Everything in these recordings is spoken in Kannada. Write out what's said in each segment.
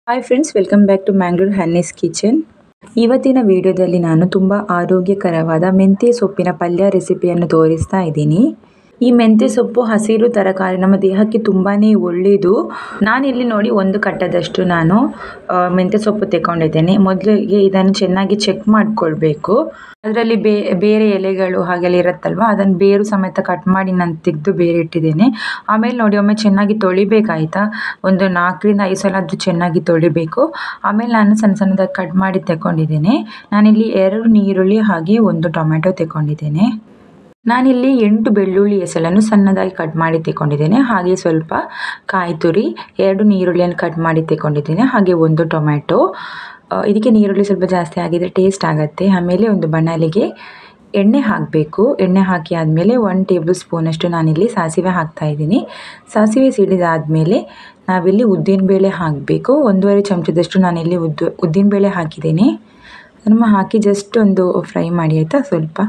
Hi friends, welcome back to Mangalore ಹನ್ನೀಸ್ ಕಿಚನ್. ಇವತ್ತಿನ ವಿಡಿಯೋದಲ್ಲಿ ನಾನು ತುಂಬ ಆರೋಗ್ಯಕರವಾದ ಮೆಂತ್ಯ ಸೊಪ್ಪಿನ ಪಲ್ಯ ರೆಸಿಪಿಯನ್ನು ತೋರಿಸ್ತಾ ಇದ್ದೀನಿ. ಈ ಮೆಂತ್ಯ ಸೊಪ್ಪು ಹಸಿರು ತರಕಾರಿ, ನಮ್ಮ ದೇಹಕ್ಕೆ ತುಂಬಾ ಒಳ್ಳೆಯದು. ನಾನಿಲ್ಲಿ ನೋಡಿ ಒಂದು ಕಟ್ಟದಷ್ಟು ನಾನು ಮೆಂತ್ಯ ಸೊಪ್ಪು ತೆಗೊಂಡಿದ್ದೇನೆ. ಮೊದಲಿಗೆ ಇದನ್ನು ಚೆನ್ನಾಗಿ ಚೆಕ್ ಮಾಡಿಕೊಳ್ಬೇಕು. ಅದರಲ್ಲಿ ಬೇರೆ ಎಲೆಗಳು ಹಾಗೆಲ್ಲ ಇರುತ್ತಲ್ವ, ಅದನ್ನು ಬೇರು ಸಮೇತ ಕಟ್ ಮಾಡಿ ನಾನು ತೆಗೆದು ಬೇರೆ ಇಟ್ಟಿದ್ದೇನೆ. ಆಮೇಲೆ ನೋಡಿ ಒಮ್ಮೆ ಚೆನ್ನಾಗಿ ತೊಳಿಬೇಕಾಯ್ತಾ, ಒಂದು 4ರಿಂದ 5 ಸಲ ಅದು ಚೆನ್ನಾಗಿ ತೊಳಿಬೇಕು. ಆಮೇಲೆ ನಾನು ಸಣ್ಣ ಸಣ್ಣದಾಗಿ ಕಟ್ ಮಾಡಿ ತೆಗೊಂಡಿದ್ದೇನೆ. ನಾನಿಲ್ಲಿ 2 ನೀರುಳ್ಳಿ ಹಾಗೆ 1 ಟೊಮೆಟೊ ತೆಗೊಂಡಿದ್ದೇನೆ. ನಾನಿಲ್ಲಿ 8 ಬೆಳ್ಳುಳ್ಳಿ ಎಸಳನ್ನು ಸಣ್ಣದಾಗಿ ಕಟ್ ಮಾಡಿ ತೆಗೊಂಡಿದ್ದೇನೆ. ಹಾಗೆ ಸ್ವಲ್ಪ ಕಾಯಿ ತುರಿ, 2 ನೀರುಳ್ಳಿಯನ್ನು ಕಟ್ ಮಾಡಿ ತೆಗೊಂಡಿದ್ದೇನೆ. ಹಾಗೆ 1 ಟೊಮೆಟೊ. ಇದಕ್ಕೆ ನೀರುಳ್ಳಿ ಸ್ವಲ್ಪ ಜಾಸ್ತಿ ಆಗಿದ್ರೆ ಟೇಸ್ಟ್ ಆಗುತ್ತೆ. ಆಮೇಲೆ ಒಂದು ಬಾಣಲೆಗೆ ಎಣ್ಣೆ ಹಾಕಬೇಕು. ಎಣ್ಣೆ ಹಾಕಿ ಆದಮೇಲೆ 1 ಟೇಬಲ್ ಸ್ಪೂನಷ್ಟು ನಾನಿಲ್ಲಿ ಸಾಸಿವೆ ಹಾಕ್ತಾ ಇದ್ದೀನಿ. ಸಾಸಿವೆ ಸಿಡಿದಾದಮೇಲೆ ನಾವಿಲ್ಲಿ ಉದ್ದಿನಬೇಳೆ ಹಾಕಬೇಕು. 1.5 ಚಮಚದಷ್ಟು ನಾನಿಲ್ಲಿ ಉದ್ದಿನಬೇಳೆ ಹಾಕಿದ್ದೀನಿ. ಅದನ್ನು ಹಾಕಿ ಜಸ್ಟ್ ಒಂದು ಫ್ರೈ ಮಾಡಿ ಆಯಿತಾ. ಸ್ವಲ್ಪ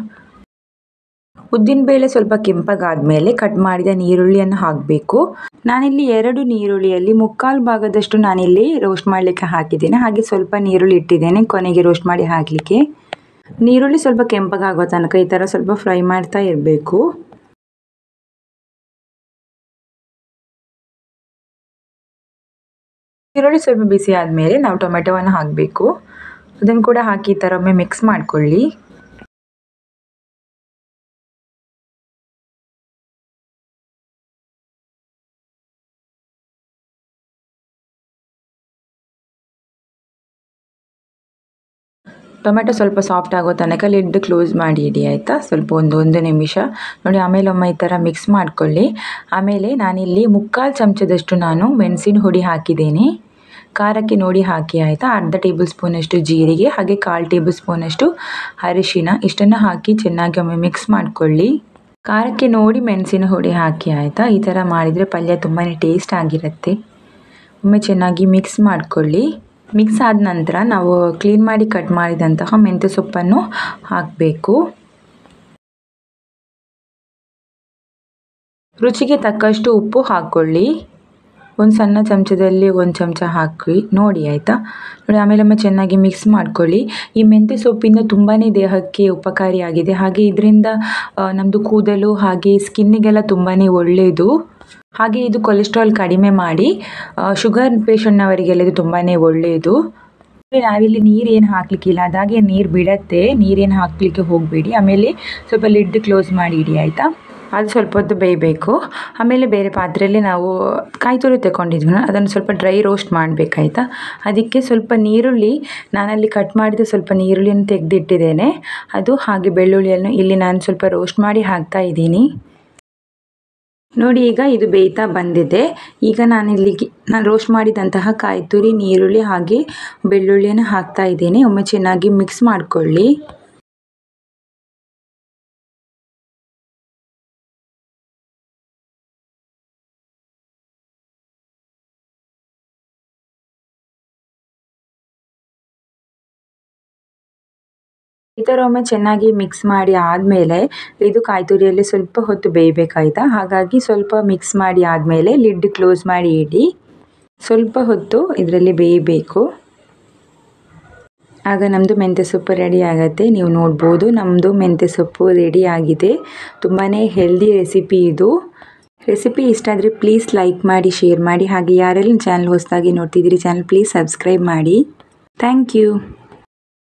ಉದ್ದಿನಬೇಳೆ ಸ್ವಲ್ಪ ಕೆಂಪಗಾದ್ಮೇಲೆ ಕಟ್ ಮಾಡಿದ ನೀರುಳ್ಳಿಯನ್ನು ಹಾಕಬೇಕು. ನಾನಿಲ್ಲಿ 2 ನೀರುಳ್ಳಿಯಲ್ಲಿ 3/4 ಭಾಗದಷ್ಟು ನಾನಿಲ್ಲಿ ರೋಸ್ಟ್ ಮಾಡಲಿಕ್ಕೆ ಹಾಕಿದ್ದೇನೆ. ಹಾಗೆ ಸ್ವಲ್ಪ ನೀರುಳ್ಳಿ ಇಟ್ಟಿದ್ದೇನೆ ಕೊನೆಗೆ ರೋಸ್ಟ್ ಮಾಡಿ ಹಾಕಲಿಕ್ಕೆ. ನೀರುಳ್ಳಿ ಸ್ವಲ್ಪ ಕೆಂಪಗಾಗೋ ತನಕ ಈ ಥರ ಸ್ವಲ್ಪ ಫ್ರೈ ಮಾಡ್ತಾ ಇರಬೇಕು. ಈರುಳ್ಳಿ ಸ್ವಲ್ಪ ಬಿಸಿ ಆದಮೇಲೆ ನಾವು ಟೊಮೆಟೊವನ್ನು ಹಾಕಬೇಕು. ಅದನ್ನು ಕೂಡ ಹಾಕಿ ಈ ಥರ ಒಮ್ಮೆ ಮಿಕ್ಸ್ ಮಾಡಿಕೊಳ್ಳಿ. ಟೊಮೆಟೊ ಸ್ವಲ್ಪ ಸಾಫ್ಟ್ ಆಗೋ ತನಕ ಲಿಡ್ ಕ್ಲೋಸ್ ಮಾಡಿ ಇಡಿ ಆಯಿತಾ. ಸ್ವಲ್ಪ ಒಂದು ನಿಮಿಷ ನೋಡಿ. ಆಮೇಲೆ ಒಮ್ಮೆ ಈ ಥರ ಮಿಕ್ಸ್ ಮಾಡಿಕೊಳ್ಳಿ. ಆಮೇಲೆ ನಾನಿಲ್ಲಿ 3/4 ಚಮಚದಷ್ಟು ನಾನು ಮೆಣಸಿನ ಹುಡಿ ಹಾಕಿದ್ದೀನಿ. ಖಾರಕ್ಕೆ ನೋಡಿ ಹಾಕಿ ಆಯಿತಾ. ಅರ್ಧ ಟೇಬಲ್ ಸ್ಪೂನಷ್ಟು ಜೀರಿಗೆ ಹಾಗೆ 1/4 ಟೇಬಲ್ ಸ್ಪೂನಷ್ಟು ಅರಿಶಿನ, ಇಷ್ಟನ್ನು ಹಾಕಿ ಚೆನ್ನಾಗಿ ಒಮ್ಮೆ ಮಿಕ್ಸ್ ಮಾಡಿಕೊಳ್ಳಿ. ಖಾರಕ್ಕೆ ನೋಡಿ ಮೆಣಸಿನ ಹುಡಿ ಹಾಕಿ ಆಯಿತಾ. ಈ ಥರ ಮಾಡಿದರೆ ಪಲ್ಯ ತುಂಬಾ ಟೇಸ್ಟ್ ಆಗಿರುತ್ತೆ. ಒಮ್ಮೆ ಚೆನ್ನಾಗಿ ಮಿಕ್ಸ್ ಮಾಡಿಕೊಳ್ಳಿ. ಮಿಕ್ಸ್ ಆದ ನಂತರ ನಾವು ಕ್ಲೀನ್ ಮಾಡಿ ಕಟ್ ಮಾಡಿದಂತಹ ಮೆಂತ್ಯ ಸೊಪ್ಪನ್ನು ಹಾಕಬೇಕು. ರುಚಿಗೆ ತಕ್ಕಷ್ಟು ಉಪ್ಪು ಹಾಕ್ಕೊಳ್ಳಿ. ಒಂದು ಸಣ್ಣ ಚಮಚದಲ್ಲಿ 1 ಚಮಚ ಹಾಕಿ ನೋಡಿ ಆಯಿತಾ. ನೋಡಿ ಆಮೇಲೆ ಒಮ್ಮೆ ಚೆನ್ನಾಗಿ ಮಿಕ್ಸ್ ಮಾಡ್ಕೊಳ್ಳಿ. ಈ ಮೆಂತ್ಯ ಸೊಪ್ಪಿಂದ ತುಂಬಾ ದೇಹಕ್ಕೆ ಉಪಕಾರಿಯಾಗಿದೆ. ಹಾಗೆ ಇದರಿಂದ ನಮ್ಮದು ಕೂದಲು ಹಾಗೆ ಸ್ಕಿನ್ನಿಗೆಲ್ಲ ತುಂಬಾ ಒಳ್ಳೆಯದು. ಹಾಗೆ ಇದು ಕೊಲೆಸ್ಟ್ರಾಲ್ ಕಡಿಮೆ ಮಾಡಿ ಶುಗರ್ ಪೇಷಂಟ್ನವರಿಗೆಲ್ಲ ಇದು ತುಂಬಾ ಒಳ್ಳೆಯದು. ನಾವಿಲ್ಲಿ ನೀರೇನು ಹಾಕಲಿಕ್ಕಿಲ್ಲ, ಅದಾಗೆ ನೀರು ಬಿಡತ್ತೆ. ನೀರೇನು ಹಾಕಲಿಕ್ಕೆ ಹೋಗಬೇಡಿ. ಆಮೇಲೆ ಸ್ವಲ್ಪ ಲಿಡ್ ಕ್ಲೋಸ್ ಮಾಡಿ ಇಡಿ ಆಯಿತಾ. ಅದು ಸ್ವಲ್ಪ ಹೊತ್ತು ಬೇಯಬೇಕು. ಆಮೇಲೆ ಬೇರೆ ಪಾತ್ರೆಯಲ್ಲಿ ನಾವು ಕಾಯಿ ತುರಿ ತಗೊಂಡಿದ್ವಿ, ಅದನ್ನು ಸ್ವಲ್ಪ ಡ್ರೈ ರೋಸ್ಟ್ ಮಾಡಬೇಕಾಯ್ತಾ. ಅದಕ್ಕೆ ಸ್ವಲ್ಪ ನೀರುಳ್ಳಿ, ನಾನಲ್ಲಿ ಕಟ್ ಮಾಡಿದ ಸ್ವಲ್ಪ ನೀರುಳ್ಳಿಯನ್ನು ತೆಗೆದಿಟ್ಟಿದ್ದೇನೆ. ಅದು ಹಾಗೆ ಬೆಳ್ಳುಳ್ಳಿಯನ್ನು ಇಲ್ಲಿ ನಾನು ಸ್ವಲ್ಪ ರೋಸ್ಟ್ ಮಾಡಿ ಹಾಕ್ತಾ ಇದ್ದೀನಿ. ನೋಡಿ ಈಗ ಇದು ಬೇಯ್ತಾ ಬಂದಿದೆ. ಈಗ ನಾನು ರೋಸ್ಟ್ ಮಾಡಿದಂತಹ ಕಾಯಿ ತುರಿ, ನೀರುಳ್ಳಿ ಹಾಗೆ ಬೆಳ್ಳುಳ್ಳಿಯನ್ನು ಹಾಕ್ತಾ ಇದ್ದೀನಿ. ಒಮ್ಮೆ ಚೆನ್ನಾಗಿ ಮಿಕ್ಸ್ ಮಾಡಿಕೊಳ್ಳಿ. ಈ ಥರ ಒಮ್ಮೆ ಚೆನ್ನಾಗಿ ಮಿಕ್ಸ್ ಮಾಡಿ ಆದಮೇಲೆ ಇದು ಕಾಯಿ ತುರಿಯಲ್ಲಿ ಸ್ವಲ್ಪ ಹೊತ್ತು ಬೇಯಬೇಕಾಯ್ತಾ. ಹಾಗಾಗಿ ಸ್ವಲ್ಪ ಮಿಕ್ಸ್ ಮಾಡಿ ಆದಮೇಲೆ ಲಿಡ್ ಕ್ಲೋಸ್ ಮಾಡಿ ಇಡಿ. ಸ್ವಲ್ಪ ಹೊತ್ತು ಇದರಲ್ಲಿ ಬೇಯಬೇಕು. ಆಗ ನಮ್ಮದು ಮೆಂತ್ಯ ಸೊಪ್ಪು ರೆಡಿ ಆಗುತ್ತೆ. ನೀವು ನೋಡ್ಬೋದು ನಮ್ಮದು ಮೆಂತ್ಯ ಸೊಪ್ಪು ರೆಡಿ ಆಗಿದೆ. ತುಂಬಾ ಹೆಲ್ದಿ ರೆಸಿಪಿ ಇದು. ರೆಸಿಪಿ ಇಷ್ಟ ಆದರೆ ಪ್ಲೀಸ್ ಲೈಕ್ ಮಾಡಿ, ಶೇರ್ ಮಾಡಿ. ಹಾಗೆ ಯಾರೆಲ್ಲ ಚಾನಲ್ ಹೊಸದಾಗಿ ನೋಡ್ತಿದ್ದೀರಿ ಚಾನಲ್ ಪ್ಲೀಸ್ ಸಬ್ಸ್ಕ್ರೈಬ್ ಮಾಡಿ. Thank you.